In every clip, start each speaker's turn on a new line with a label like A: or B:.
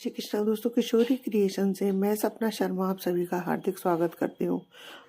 A: श्री कृष्णा दोस्तों, किशोरी क्रिएशन से मैं सपना शर्मा आप सभी का हार्दिक स्वागत करती हूँ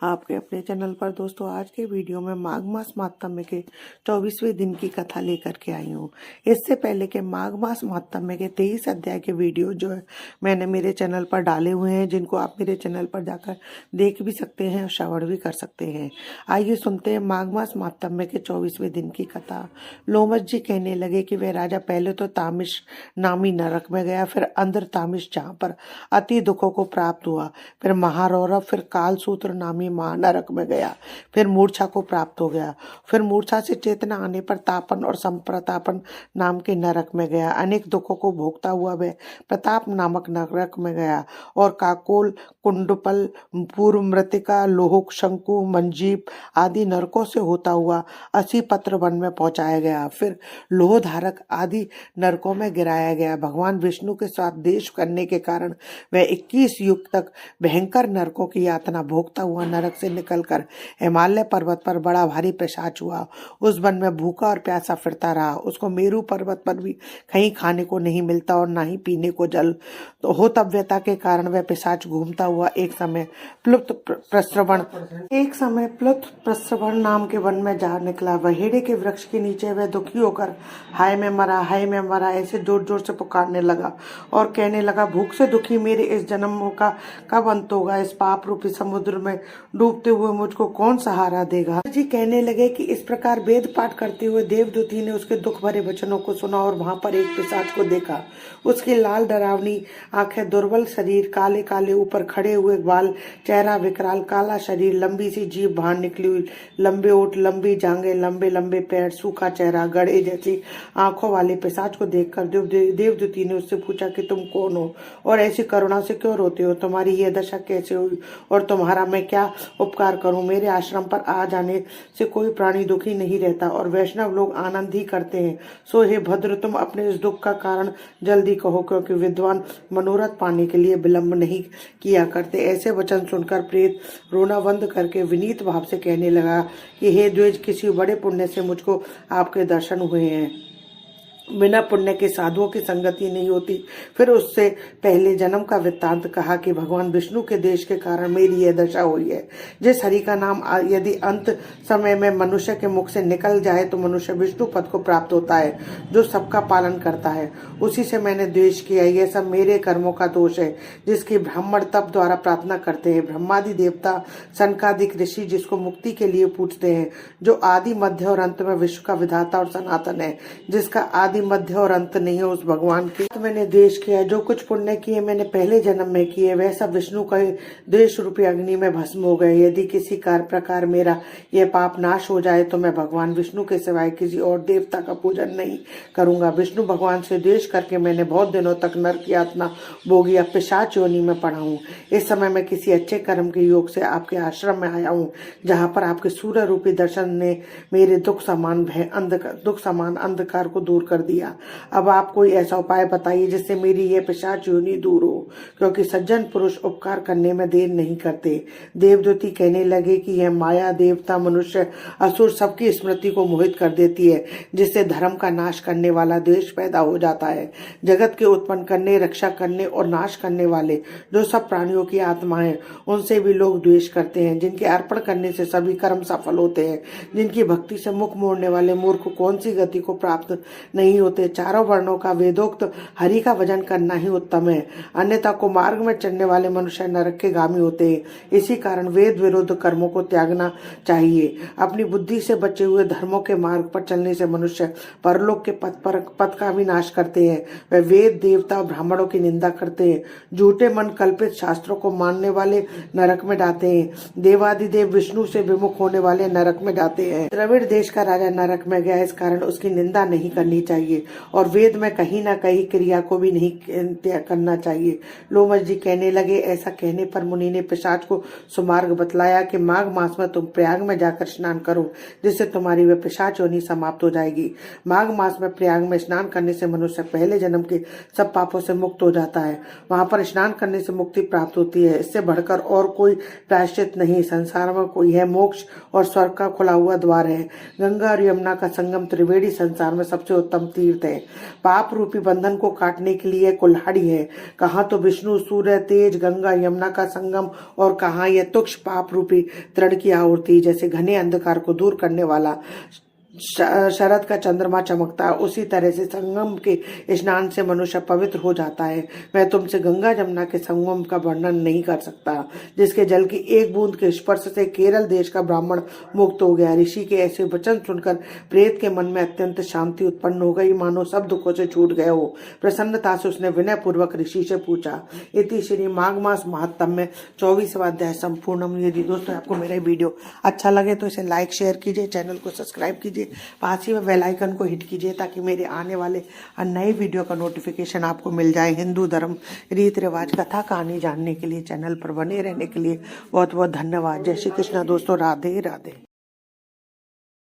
A: आपके अपने चैनल पर। दोस्तों, आज के वीडियो में माघ मास महात्म्य के 24वें दिन की कथा लेकर के आई हूँ। इससे पहले के माघ मास महात्म्य के 23 अध्याय के वीडियो जो है मैंने मेरे चैनल पर डाले हुए हैं, जिनको आप मेरे चैनल पर जाकर देख भी सकते हैं और श्रवण भी कर सकते हैं। आइए सुनते हैं माघ मास महात्म्य के 24वें दिन की कथा। लोमश जी कहने लगे कि वह राजा पहले तो तामिश नामी नरक में गया, फिर अंदर तामिश जहाँ पर अति दुखों को प्राप्त हुआ, फिर महारौरव, फिर कालसूत्र नामी महानरक में गया, फिर मूर्छा को प्राप्त हो गया, फिर मूर्छा से चेतना आने पर तापन और संप्रतापन नाम के नरक में गया। अनेक दुखों को भोगता हुआ वह प्रताप नामक नरक में गया और काकोल, कुंडपल, पूर्व मृतिका, लोहुक, शंकु, मंजीप आदि नरकों से होता हुआ 80 पत्र वन में पहुंचाया गया। फिर लोहधारक आदि नरकों में गिराया गया। भगवान विष्णु के साथ देश करने के कारण वह 21 युग तक भयंकर नरकों की यातना भोगता हुआ नरक से निकलकर हिमालय पर्वत पर बड़ा भारी पिशाच हुआ। उस वन में भूखा और प्यासा फिरता रहा। उसको मेरू पर्वत पर भी कहीं खाने को नहीं मिलता और ना ही पीने को जल। तो होतव्यता के कारण वह पिशाच घूमता हुआ एक समय प्लुत प्रस्रवण नाम के वन में जा निकला। वहेड़े के वृक्ष के नीचे वह दुखी होकर हाय मैं मरा ऐसे जोर जोर से पुकारने लगा और कहने लगा, भूख से दुखी मेरे इस जन्म का कब अंत होगा? इस पाप रूपी समुद्र में डूबते हुए मुझको कौन सहारा देगा? जी कहने लगे कि इस प्रकार वेद पाठ करते हुए देवदूती ने उसके दुख भरे वचनों को सुना और वहां पर एक पिशाच को देखा। उसकी लाल डरावनी आंखें, दुर्बल शरीर, काले काले ऊपर खड़े हुए बाल, चेहरा विकराल, काला शरीर, लंबी सी जीभ बाहर निकली हुई, लंबे ओठ, लंबी जांघें, लंबे लंबे पैर, सूखा चेहरा, गड़े जैसी आंखों वाले पिशाच को देखकर देवदूती ने उससे पूछा कि तुम कौन हो और ऐसी करुणा से क्यों रोते हो? तुम्हारी यह दशा कैसे हुई और तुम्हारा मैं क्या उपकार करूं? मेरे आश्रम पर आ जाने से कोई प्राणी दुखी नहीं रहता और वैष्णव लोग आनंद ही करते हैं। सो हे भद्र, तुम अपने इस दुख का कारण जल्दी कहो, क्योंकि विद्वान मनोरथ पाने के लिए विलंब नहीं किया करते। ऐसे वचन सुनकर प्रेत रोना बंद करके विनीत भाव से कहने लगा कि हे द्विज, किसी बड़े पुण्य से मुझको आपके दर्शन हुए हैं। बिना पुण्य के साधुओं की संगति नहीं होती। फिर उससे पहले जन्म का वृत्तांत कहा कि भगवान विष्णु के देश के कारण मेरी यह दशा हुई है। जिस हरि का नाम यदि अंत समय में मनुष्य के मुख से निकल जाए तो मनुष्य विष्णु पद को प्राप्त होता है, जो सबका पालन करता है। उसी से मैंने द्वेष किया। यह सब मेरे कर्मों का दोष है, जिसकी ब्राह्मण तप द्वारा प्रार्थना करते हैं। ब्रह्मादि देवता, सनकादिक ऋषि जिसको मुक्ति के लिए पूछते हैं, जो आदि मध्य और अंत में विश्व का विधाता और सनातन है, जिसका आदि मध्य और अंत नहीं है, उस भगवान के तो मैंने द्वेष किया। जो कुछ पुण्य किए मैंने पहले जन्म में किए, वह सब विष्णु के द्वेष रूपी अग्नि में भस्म हो गए। यदि किसी प्रकार मेरा यह पाप नाश हो जाए तो मैं भगवान विष्णु के सिवाय किसी और देवता का पूजन नहीं करूंगा। विष्णु भगवान से द्वेष करके मैंने बहुत दिनों तक नरक यातना भोगी। अब पिशाच योनि में पड़ा हूँ। इस समय मैं किसी अच्छे कर्म के योग से आपके आश्रम में आया हूँ, जहाँ पर आपके सूर्य रूपी दर्शन ने मेरे दुख समान अंधकार को दूर कर दिया। अब आप कोई ऐसा उपाय बताइए जिससे मेरी यह पिशाच योनि दूर हो, क्योंकि सज्जन पुरुष उपकार करने में देर नहीं करते। देवदूती कहने लगे कि यह माया देवता, मनुष्य, असुर सबकी स्मृति को मोहित कर देती है, जिससे धर्म का नाश करने वाला द्वेष पैदा हो जाता है। जगत के उत्पन्न करने, रक्षा करने और नाश करने वाले जो सब प्राणियों की आत्मा है, उनसे भी लोग द्वेष करते हैं। जिनके अर्पण करने से सभी कर्म सफल होते हैं, जिनकी भक्ति से मुख मोड़ने वाले मूर्ख कौन सी गति को प्राप्त नहीं होते। चारों वर्णों का वेदोक्त हरि का भजन करना ही उत्तम है, अन्यथा को मार्ग में चलने वाले मनुष्य नरक के गामी होते हैं। इसी कारण वेद विरुद्ध कर्मों को त्यागना चाहिए। अपनी बुद्धि से बचे हुए धर्मों के मार्ग पर चलने से मनुष्य परलोक के पद का विनाश करते हैं। वे वेद, देवता और ब्राह्मणों की निंदा करते हैं। झूठे मन कल्पित शास्त्रों को मानने वाले नरक में जाते हैं। देवादिदेव विष्णु से विमुख होने वाले नरक में जाते हैं। द्रविड़ देश का राजा नरक में गया, इस कारण उसकी निंदा नहीं करनी चाहिए और वेद में कहीं ना कहीं क्रिया को भी नहीं करना चाहिए। लोमश जी कहने लगे, ऐसा कहने पर मुनि ने पिशाच को सुमार्ग बतलाया कि माघ मास में तुम प्रयाग में जाकर स्नान करो, जिससे तुम्हारी वह पिशाच योनि समाप्त हो जाएगी। माघ मास में प्रयाग में स्नान करने से मनुष्य पहले जन्म के सब पापों से मुक्त हो जाता है। वहां पर स्नान करने से मुक्ति प्राप्त होती है। इससे बढ़कर और कोई प्रायश्चित नहीं संसार में कोई है। मोक्ष और स्वर्ग का खुला हुआ द्वार है। गंगा और यमुना का संगम त्रिवेणी संसार में सबसे उत्तम तीर्थ है। पाप रूपी बंधन को काटने के लिए कुल्हाड़ी है। कहाँ तो विष्णु, सूर्य, तेज, गंगा, यमुना का संगम, और कहाँ यह तुक्ष पाप रूपी तृण की आहुति। जैसे घने अंधकार को दूर करने वाला शरद का चंद्रमा चमकता है, उसी तरह से संगम के स्नान से मनुष्य पवित्र हो जाता है। मैं तुमसे गंगा जमुना के संगम का वर्णन नहीं कर सकता, जिसके जल की एक बूंद के स्पर्श से केरल देश का ब्राह्मण मुक्त हो गया। ऋषि के ऐसे वचन सुनकर प्रेत के मन में अत्यंत शांति उत्पन्न हो गई, मानो सब दुखों से छूट गए हो। प्रसन्नता से उसने विनय पूर्वक ऋषि से पूछा। इति श्री माघ मास महात्म में 24वां अध्याय संपूर्णम। यदि दोस्तों आपको मेरा वीडियो अच्छा लगे तो इसे लाइक शेयर कीजिए, चैनल को सब्सक्राइब कीजिए, पास ही में बेल आइकन को हिट कीजिए ताकि मेरे आने वाले नए वीडियो का नोटिफिकेशन आपको मिल जाए। हिंदू धर्म, रीति रिवाज, कथा कहानी जानने के लिए चैनल पर बने रहने के लिए बहुत बहुत धन्यवाद। जय श्री कृष्ण दोस्तों, राधे राधे।